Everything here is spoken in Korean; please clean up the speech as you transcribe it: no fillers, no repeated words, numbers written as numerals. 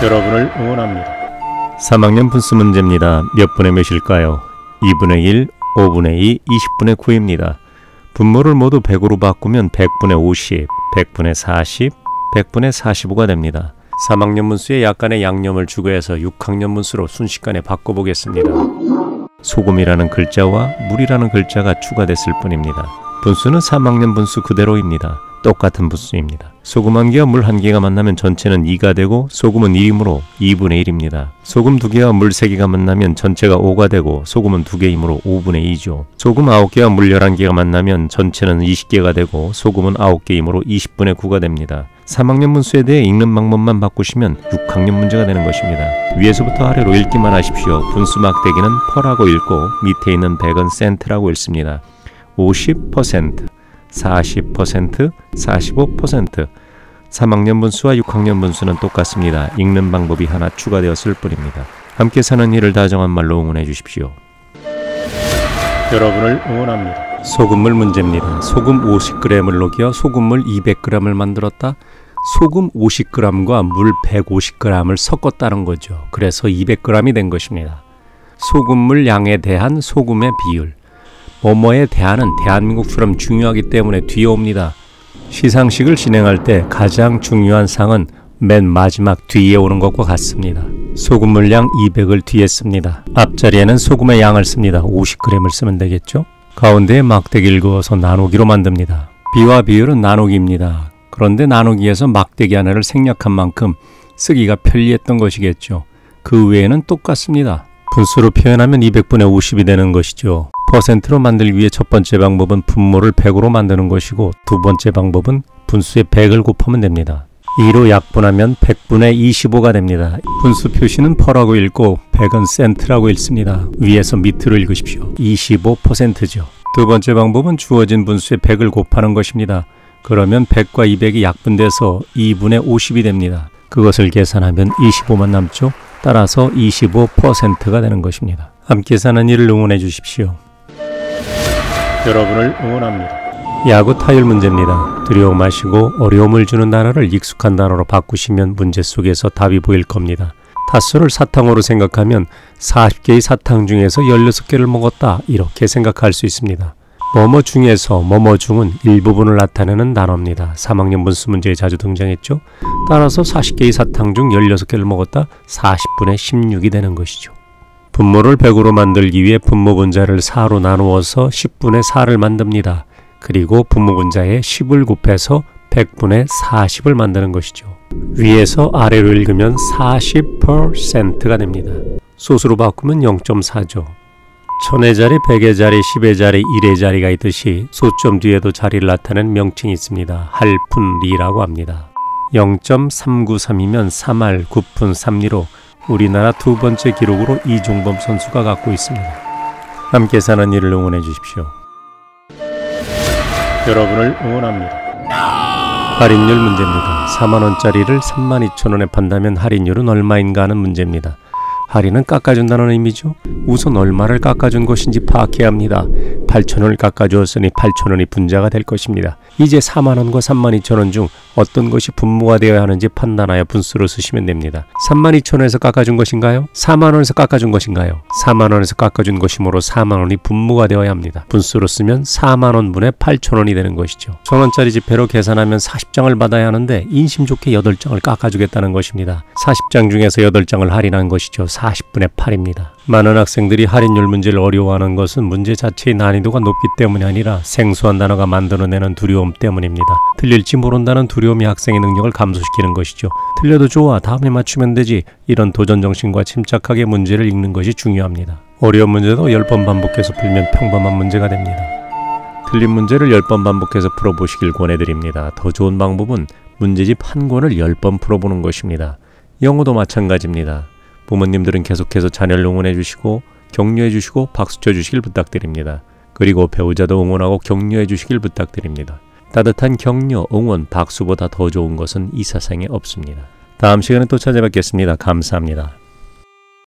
여러분을 응원합니다. 3학년 분수 문제입니다. 몇 분의 몇일까요? 2분의 1, 5분의 2, 20분의 9입니다. 분모를 모두 100으로 바꾸면 100분의 50, 100분의 40, 100분의 45가 됩니다. 3학년 분수에 약간의 양념을 추가해서 6학년 분수로 순식간에 바꿔보겠습니다. 소금이라는 글자와 물이라는 글자가 추가됐을 뿐입니다. 분수는 3학년 분수 그대로입니다. 똑같은 분수입니다. 소금 1개와 물 1개가 만나면 전체는 2가 되고 소금은 1이므로 2분의 1입니다. 소금 2개와 물 3개가 만나면 전체가 5가 되고 소금은 2개이므로 5분의 2죠. 소금 9개와 물 11개가 만나면 전체는 20개가 되고 소금은 9개이므로 20분의 9가 됩니다. 3학년 분수에 대해 읽는 방법만 바꾸시면 6학년 문제가 되는 것입니다. 위에서부터 아래로 읽기만 하십시오. 분수 막대기는 퍼라고 읽고 밑에 있는 100은 센트라고 읽습니다. 50%, 40%, 45%. 3학년 분수와 6학년 분수는 똑같습니다. 읽는 방법이 하나 추가되었을 뿐입니다. 함께 사는 일을 다정한 말로 응원해 주십시오. 여러분을 응원합니다. 소금물 문제입니다. 소금 50g을 녹여 소금물 200g을 만들었다. 소금 50g과 물 150g을 섞었다는 거죠. 그래서 200g이 된 것입니다. 소금물 양에 대한 소금의 비율. 뭐뭐에 대한은 대한민국처럼 중요하기 때문에 뒤에 옵니다. 시상식을 진행할 때 가장 중요한 상은 맨 마지막 뒤에 오는 것과 같습니다. 소금물 양 200을 뒤에 씁니다. 앞자리에는 소금의 양을 씁니다. 50g을 쓰면 되겠죠? 가운데에 막대기를 그어서 나누기로 만듭니다. 비와 비율은 나누기입니다. 그런데 나누기에서 막대기 하나를 생략한 만큼 쓰기가 편리했던 것이겠죠. 그 외에는 똑같습니다. 분수로 표현하면 200분의 50이 되는 것이죠. 퍼센트로 만들기 위해 첫 번째 방법은 분모를 100으로 만드는 것이고 두 번째 방법은 분수에 100을 곱하면 됩니다. 2로 약분하면 100분의 25가 됩니다. 분수 표시는 퍼라고 읽고 100은 센트라고 읽습니다. 위에서 밑으로 읽으십시오. 25%죠. 두 번째 방법은 주어진 분수에 100을 곱하는 것입니다. 그러면 100과 200이 약분돼서 2분의 50이 됩니다. 그것을 계산하면 25만 남죠. 따라서 25%가 되는 것입니다. 함께 사는 일을 응원해 주십시오. 여러분을 응원합니다. 야구 타율 문제입니다. 두려워 마시고 어려움을 주는 단어를 익숙한 단어로 바꾸시면 문제 속에서 답이 보일 겁니다. 타수를 사탕으로 생각하면 40개의 사탕 중에서 16개를 먹었다 이렇게 생각할 수 있습니다. 뭐뭐 중에서 뭐뭐 중은 일부분을 나타내는 단어입니다. 3학년 분수 문제에 자주 등장했죠. 따라서 40개의 사탕 중 16개를 먹었다 40분의 16이 되는 것이죠. 분모를 100으로 만들기 위해 분모 분자를 4로 나누어서 10분의 4를 만듭니다. 그리고 분모 분자에 10을 곱해서 100분의 40을 만드는 것이죠. 위에서 아래로 읽으면 40%가 됩니다. 소수로 바꾸면 0.4죠. 1000의 자리, 100의 자리, 10의 자리, 1의 자리가 있듯이 소점 뒤에도 자리를 나타내는 명칭이 있습니다. 할푼리라고 합니다. 0.393이면 3할 9푼 3리로 우리나라 두 번째 기록으로 이종범 선수가 갖고 있습니다. 함께 사는 일을 응원해 주십시오. 여러분을 응원합니다. 할인율 문제입니다. 4만원짜리를 32,000원에 판다면 할인율은 얼마인가 하는 문제입니다. 할인은 깎아준다는 의미죠. 우선 얼마를 깎아준 것인지 파악해야 합니다. 8,000원을 깎아주었으니 8,000원이 분자가 될 것입니다. 이제 4만원과 32,000원 중 어떤 것이 분모가 되어야 하는지 판단하여 분수로 쓰시면 됩니다. 32,000원에서 깎아준 것인가요? 4만원에서 깎아준 것인가요? 4만원에서 깎아준 것이므로 4만원이 분모가 되어야 합니다. 분수로 쓰면 4만원분의 8,000원이 되는 것이죠. 1,000원짜리 지폐로 계산하면 40장을 받아야 하는데 인심 좋게 8장을 깎아주겠다는 것입니다. 40장 중에서 8장을 할인한 것이죠. 40분의 8입니다. 많은 학생들이 할인율 문제를 어려워하는 것은 문제 자체의 난이도가 높기 때문이 아니라 생소한 단어가 만들어내는 두려움 때문입니다. 틀릴지 모른다는 두려움이 학생의 능력을 감소시키는 것이죠. 틀려도 좋아, 다음에 맞추면 되지. 이런 도전정신과 침착하게 문제를 읽는 것이 중요합니다. 어려운 문제도 10번 반복해서 풀면 평범한 문제가 됩니다. 틀린 문제를 10번 반복해서 풀어보시길 권해드립니다. 더 좋은 방법은 문제집 한 권을 10번 풀어보는 것입니다. 영어도 마찬가지입니다. 부모님들은 계속해서 자녀를 응원해 주시고 격려해 주시고 박수 쳐 주시길 부탁드립니다. 그리고 배우자도 응원하고 격려해 주시길 부탁드립니다. 따뜻한 격려, 응원, 박수보다 더 좋은 것은 이 세상에 없습니다. 다음 시간에 또 찾아뵙겠습니다. 감사합니다.